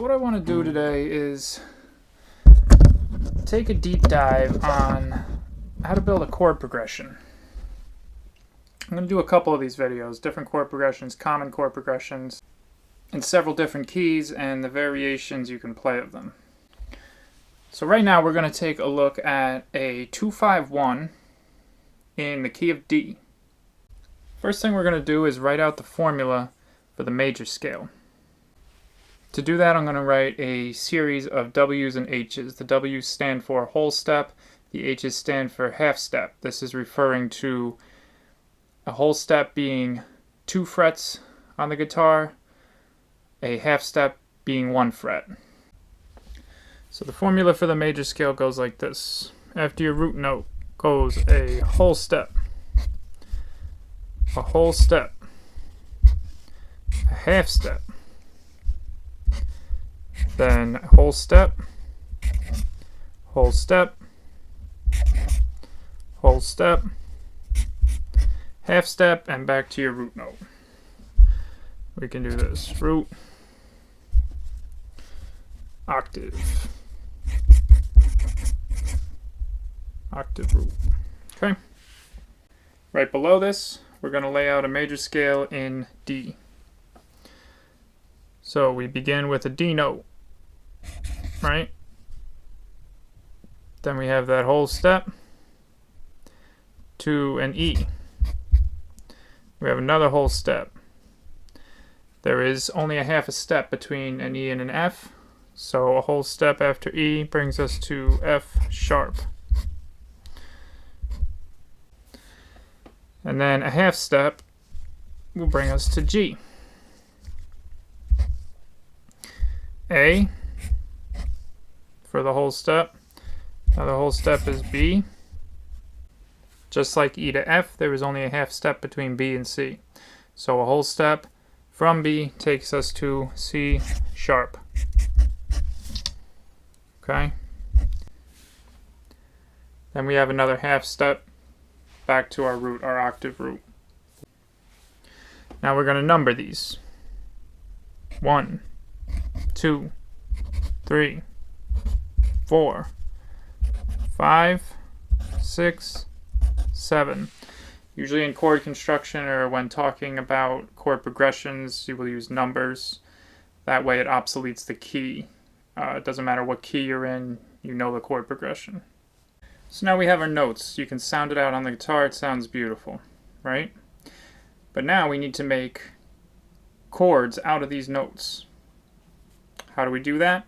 So what I want to do today is take a deep dive on how to build a chord progression. I'm going to do a couple of these videos, different chord progressions, common chord progressions, in several different keys and the variations you can play of them. So right now we're going to take a look at a 2-5-1 in the key of D. First thing we're going to do is write out the formula for the major scale. To do that, I'm going to write a series of W's and H's. The W's stand for whole step, the H's stand for half step. This is referring to a whole step being 2 frets on the guitar, a half step being 1 fret. So the formula for the major scale goes like this. After your root note goes a whole step, a whole step, a half step, then whole step, whole step, whole step, half step, and back to your root note. We can do this. Root, octave, octave, root. Okay. Right below this, we're going to lay out a major scale in D. So we begin with a D note, right? Then we have that whole step to an E. We have another whole step. There is only a half a step between an E and an F, so a whole step after E brings us to F sharp. And then a half step will bring us to G. A for the whole step. Now the whole step is B. Just like E to F, there is only a half step between B and C. So a whole step from B takes us to C sharp. Okay? Then we have another half step back to our root, our octave root. Now we're going to number these. 1, 2, 3, 4, 5, 6, 7. Usually in chord construction or when talking about chord progressions, you will use numbers. That way it obsoletes the key. It doesn't matter what key you're in, you know the chord progression. So now we have our notes. You can sound it out on the guitar, it sounds beautiful, right? But now we need to make chords out of these notes. How do we do that?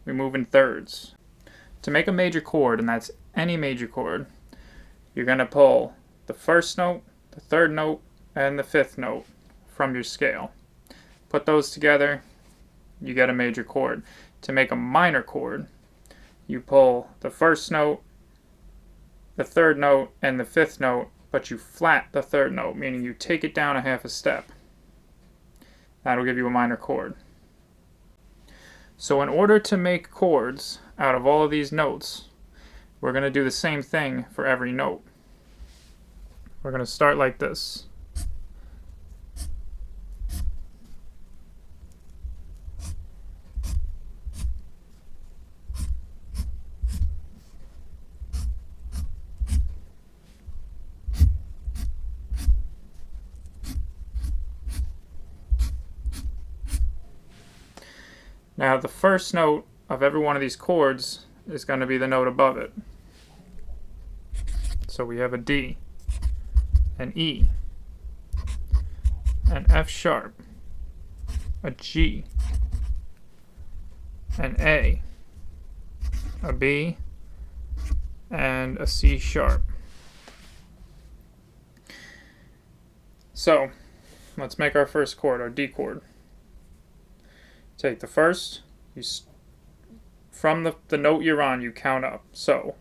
We move in thirds. To make a major chord, and that's any major chord, you're going to pull the first note, the third note, and the fifth note from your scale. Put those together, you get a major chord. To make a minor chord, you pull the first note, the third note, and the fifth note, but you flat the third note, meaning you take it down a half a step. That'll give you a minor chord. So in order to make chords out of all of these notes, we're going to do the same thing for every note. We're going to start like this. Now the first note of every one of these chords is going to be the note above it. So we have a D, an E, an F sharp, a G, an A, B, and a C sharp. So let's make our first chord, our D chord. Take the first, from the note you're on, you count up. So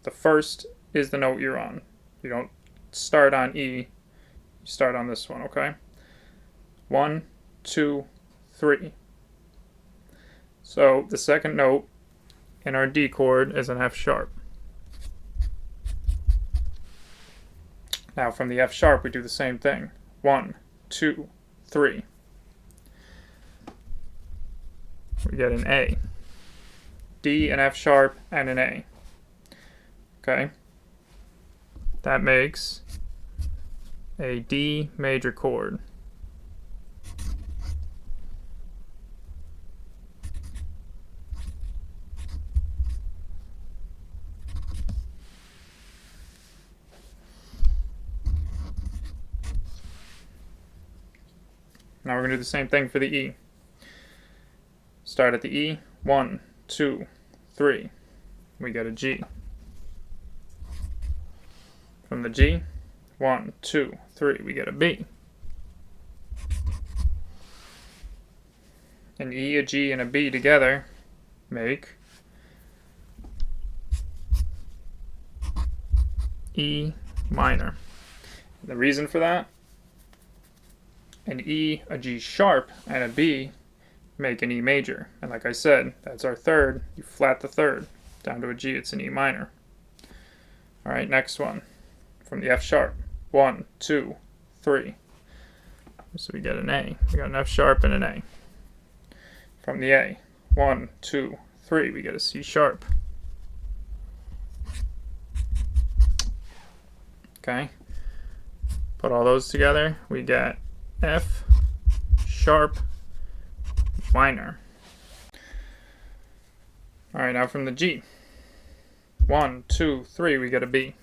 the first is the note you're on. You don't start on E, you start on this one, okay? 1, 2, 3. So the second note in our D chord is an F sharp. Now from the F sharp we do the same thing. 1, 2, 3. we get an A. D, an F sharp, and an A. Okay? That makes a D major chord. Now we're going to do the same thing for the E. Start at the E, 1, 2, 3. We get a G. From the G, 1, 2, 3, we get a B. An E, a G, and a B together make E minor. The reason for that? An E, a G sharp, and a B make an E major. And like I said, that's our third. You flat the third down to a G, it's an E minor. Alright, next one. From the F sharp. 1, 2, 3. So we get an A. We got an F sharp and an A. From the A. 1, 2, 3. We get a C sharp. Okay. Put all those together. We get F sharp minor. Alright, now from the G. 1, 2, 3, we get a B.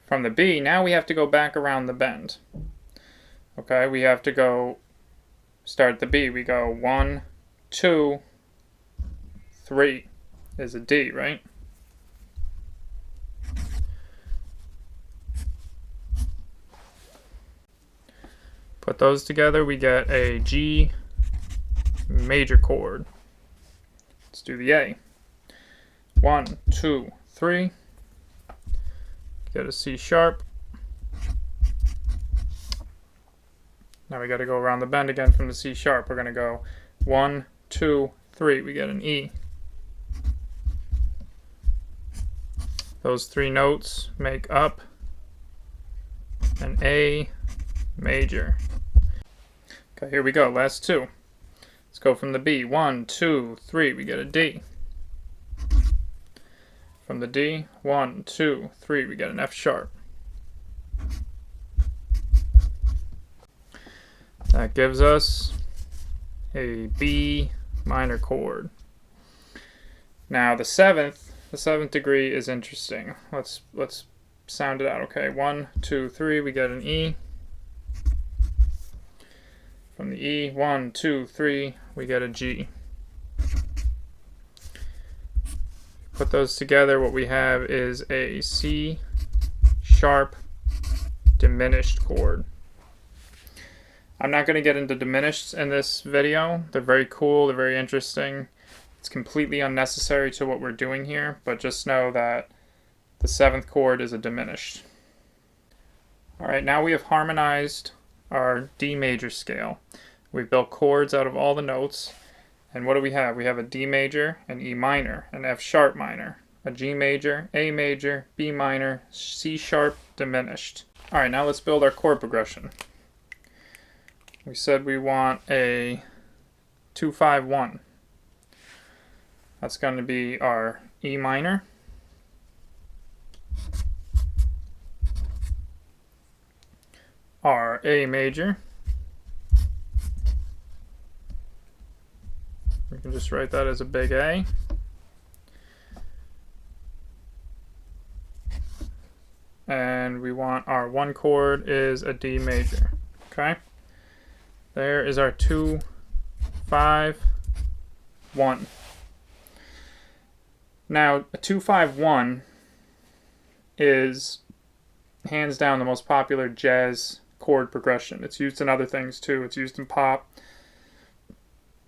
From the B, now we have to go back around the bend. Okay, we have to go start the B. We go 1, 2, 3 is a D, right? Put those together, we get a G major chord. Let's do the A. 1, 2, 3. Get a C sharp. Now we got to go around the bend again from the C sharp. We're going to go 1, 2, 3. We get an E. Those three notes make up an A major. Okay, here we go. Last two. Let's go from the B. 1, 2, 3. We get a D. From the D, 1, 2, 3. We get an F sharp. That gives us a B minor chord. Now the seventh degree is interesting. Let's sound it out. Okay, 1, 2, 3. We get an E. From the E, 1, 2, 3, we get a G. Put those together, what we have is a C sharp diminished chord. I'm not going to get into diminished in this video. They're very cool, they're very interesting. It's completely unnecessary to what we're doing here, but just know that the seventh chord is a diminished. Alright, now we have harmonized our D major scale. We've built chords out of all the notes. And what do we have? We have a D major, an E minor, an F sharp minor, a G major, A major, B minor, C sharp diminished. Alright, now let's build our chord progression. We said we want a 2-5-1. That's going to be our E minor, our A major. We can just write that as a big A. And we want our one chord is a D major. Okay? There is our 2, 5, 1. Now, a 2-5-1 is hands down the most popular jazz chord progression. It's used in other things too. It's used in pop.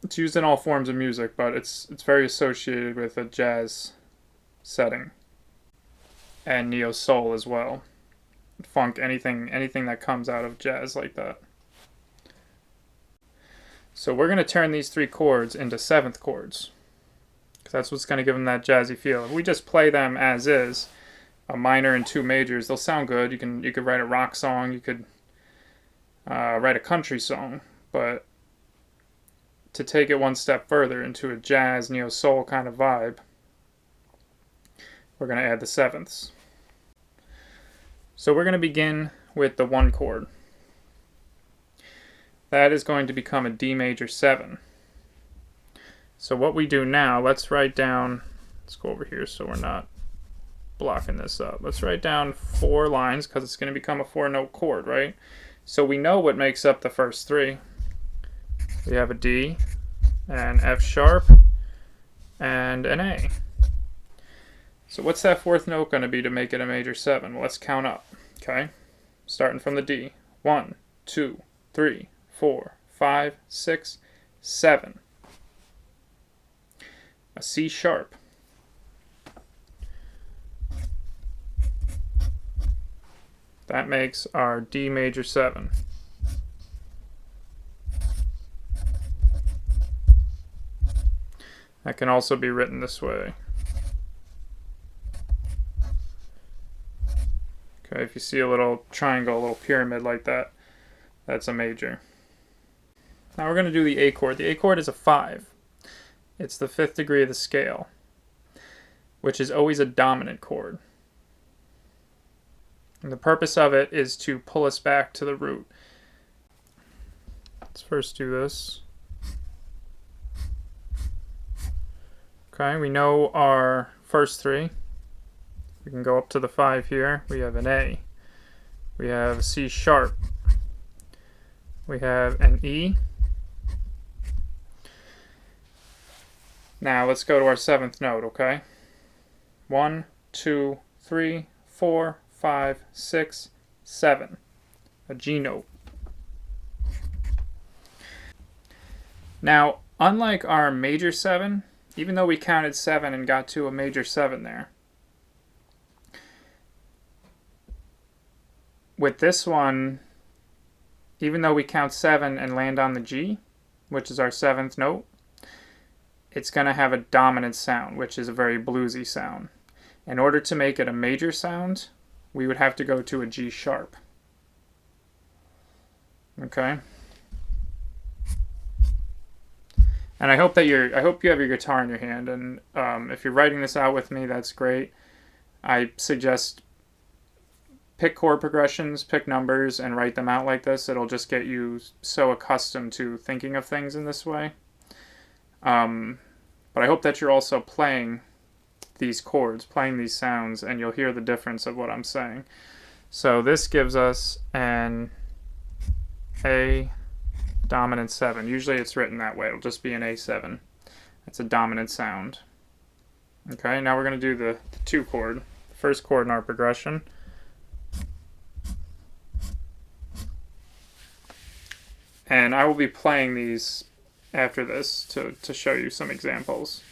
It's used in all forms of music, but it's very associated with a jazz setting. And neo soul as well. Funk, anything that comes out of jazz like that. So we're going to turn these three chords into seventh chords. Because that's what's going to give them that jazzy feel. If we just play them as is, a minor and two majors, they'll sound good. You could write a rock song, you could write a country song, but to take it one step further into a jazz, neo-soul kind of vibe, we're going to add the sevenths. So we're going to begin with the 1 chord. That is going to become a D major 7. So what we do now, let's write down, let's go over here so we're not blocking this up. Let's write down 4 lines because it's going to become a 4-note chord, right? So we know what makes up the first 3. We have a D, an F sharp, and an A. So what's that 4th note going to be to make it a major 7? Well, let's count up, okay? Starting from the D. 1, 2, 3, 4, 5, 6, 7. A C sharp. That makes our D major 7. That can also be written this way. Okay, if you see a little triangle, a little pyramid like that, that's a major. Now we're going to do the A chord. The A chord is a 5. It's the 5th degree of the scale, which is always a dominant chord. And the purpose of it is to pull us back to the root. Let's first do this. Okay, we know our first 3. We can go up to the 5 here. We have an A. We have a C sharp. We have an E. Now let's go to our 7th note, okay? 1, 2, 3, 4, 5, 6, 7. A G note. Now, unlike our major 7, even though we counted 7 and got to a major 7 there, with this one, even though we count 7 and land on the G, which is our 7th note, it's going to have a dominant sound, which is a very bluesy sound. In order to make it a major sound, we would have to go to a G sharp. Okay? And I hope you have your guitar in your hand, and if you're writing this out with me, that's great. I suggest pick chord progressions, pick numbers, and write them out like this. It'll just get you so accustomed to thinking of things in this way. But I hope that you're also playing these chords, playing these sounds, and you'll hear the difference of what I'm saying. So this gives us an A dominant 7. Usually it's written that way. It'll just be an A7. That's a dominant sound. Okay, now we're going to do the 2 chord, the first chord in our progression. And I will be playing these after this to show you some examples.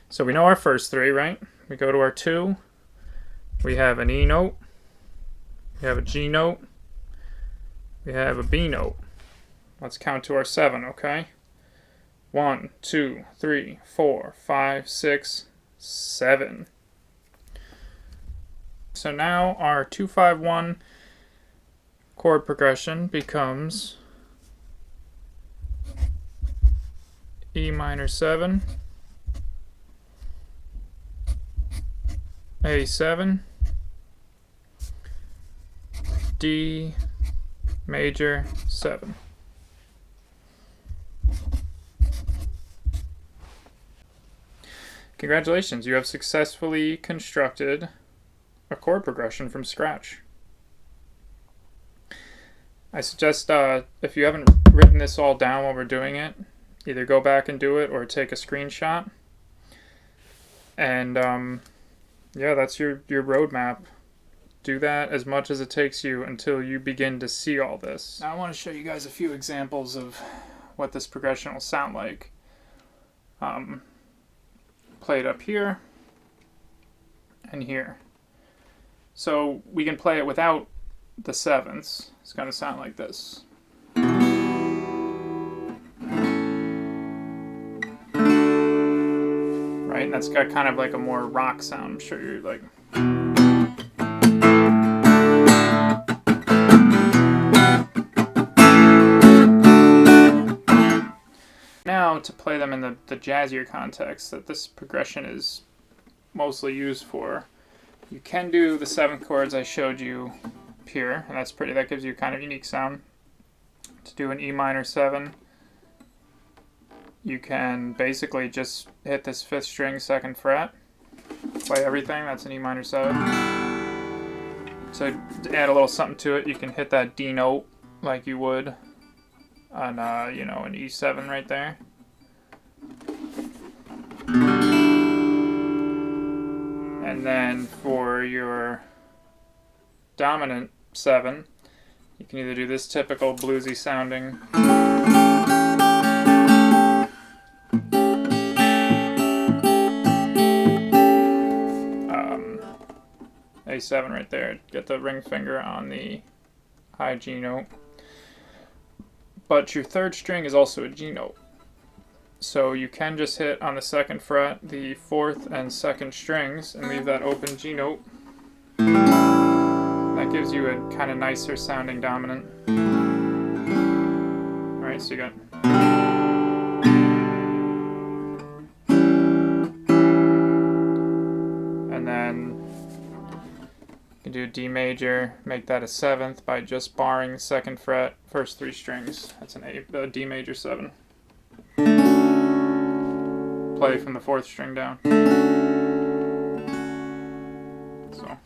So we know our first 3, right? We go to our 2. We have an E note. We have a G note. We have a B note. Let's count to our 7, okay? 1, 2, 3, 4, 5, 6, 7. So now our 2-5-1 chord progression becomes E minor 7, A7, D major 7. Congratulations, you have successfully constructed a chord progression from scratch. I suggest if you haven't written this all down while we're doing it, either go back and do it or take a screenshot. And yeah, that's your roadmap. Do that as much as it takes you until you begin to see all this. Now I want to show you guys a few examples of what this progression will sound like. Play it up here and here. So we can play it without the 7ths. It's going to sound like this. Right? And that's got kind of like a more rock sound. I'm sure you're like... to play them in the jazzier context that this progression is mostly used for, you can do the 7th chords I showed you here, and that's pretty. That gives you a kind of unique sound. To do an E minor 7, you can basically just hit this 5th string 2nd fret, play everything. That's an E minor 7. So to add a little something to it, you can hit that D note like you would on you know, an E7 right there. And then for your dominant 7, you can either do this typical bluesy sounding A7 right there, get the ring finger on the high G note. But your 3rd string is also a G note. So you can just hit on the 2nd fret the 4th and 2nd strings and leave that open G note. That gives you a kind of nicer sounding dominant. Alright, so you got and then you can do D major, make that a 7th by just barring the 2nd fret, first 3 strings. That's a D major 7. Play from the 4th string down. So.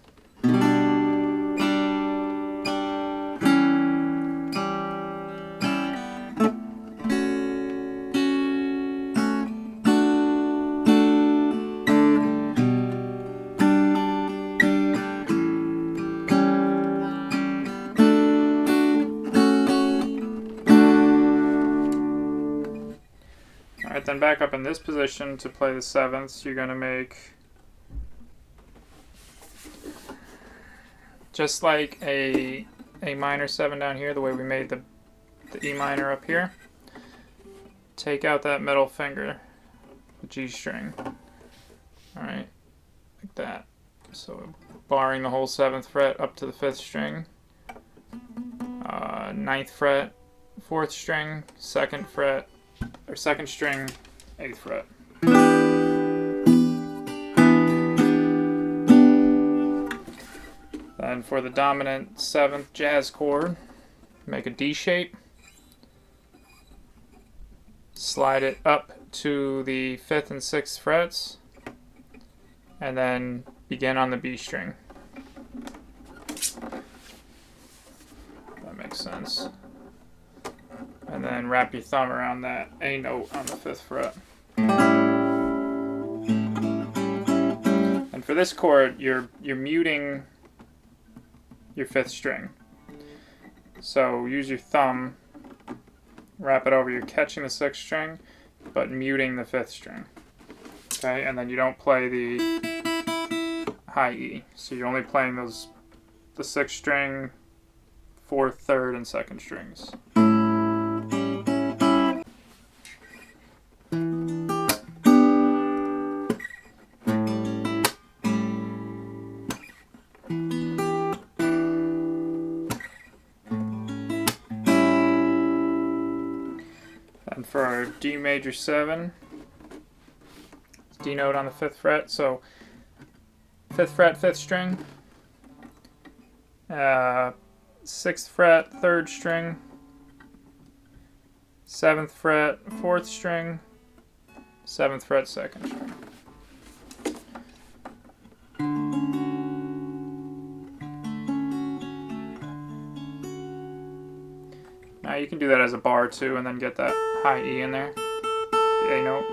Alright, then back up in this position to play the 7ths, you're going to make just like a minor 7 down here, the way we made the E minor up here. Take out that middle finger, the G string. Alright, like that. So barring the whole 7th fret up to the 5th string, 9th fret, 4th string, 2nd fret, or 2nd string, 8th fret. Then for the dominant 7th jazz chord, make a D shape, slide it up to the 5th and 6th frets, and then begin on the B string. That makes sense. And then wrap your thumb around that A note on the 5th fret. And for this chord, you're muting your 5th string. So use your thumb, wrap it over. You're catching the 6th string, but muting the 5th string. Okay, and then you don't play the high E. So you're only playing the 6th string, 4th, 3rd, and 2nd strings. And for our D major 7, D note on the 5th fret, so 5th fret, 5th string, 6th fret, 3rd string, 7th fret, 4th string, 7th fret, 2nd string. Now you can do that as a bar too, and then get that high E in there, the A note.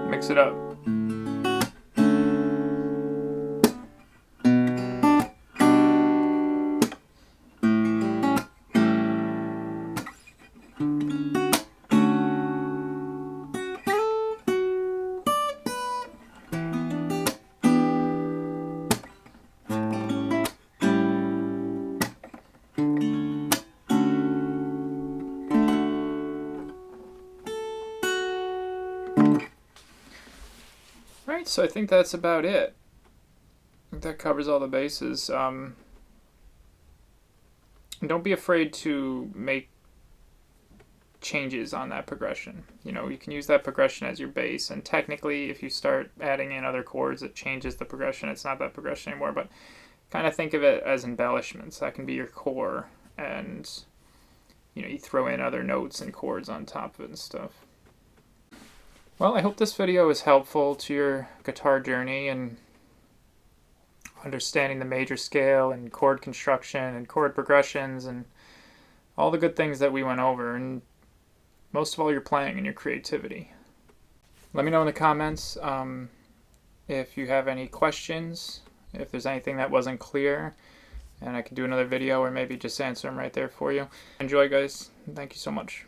Mix it up. Alright, so I think that's about it. I think that covers all the bases. And don't be afraid to make changes on that progression. You know, you can use that progression as your base, and technically if you start adding in other chords, it changes the progression. It's not that progression anymore, but kind of think of it as embellishments. That can be your core, and you know, you throw in other notes and chords on top of it and stuff. Well, I hope this video is helpful to your guitar journey and understanding the major scale and chord construction and chord progressions and all the good things that we went over, and most of all your playing and your creativity. Let me know in the comments if you have any questions, if there's anything that wasn't clear, and I can do another video or maybe just answer them right there for you. Enjoy, guys. Thank you so much.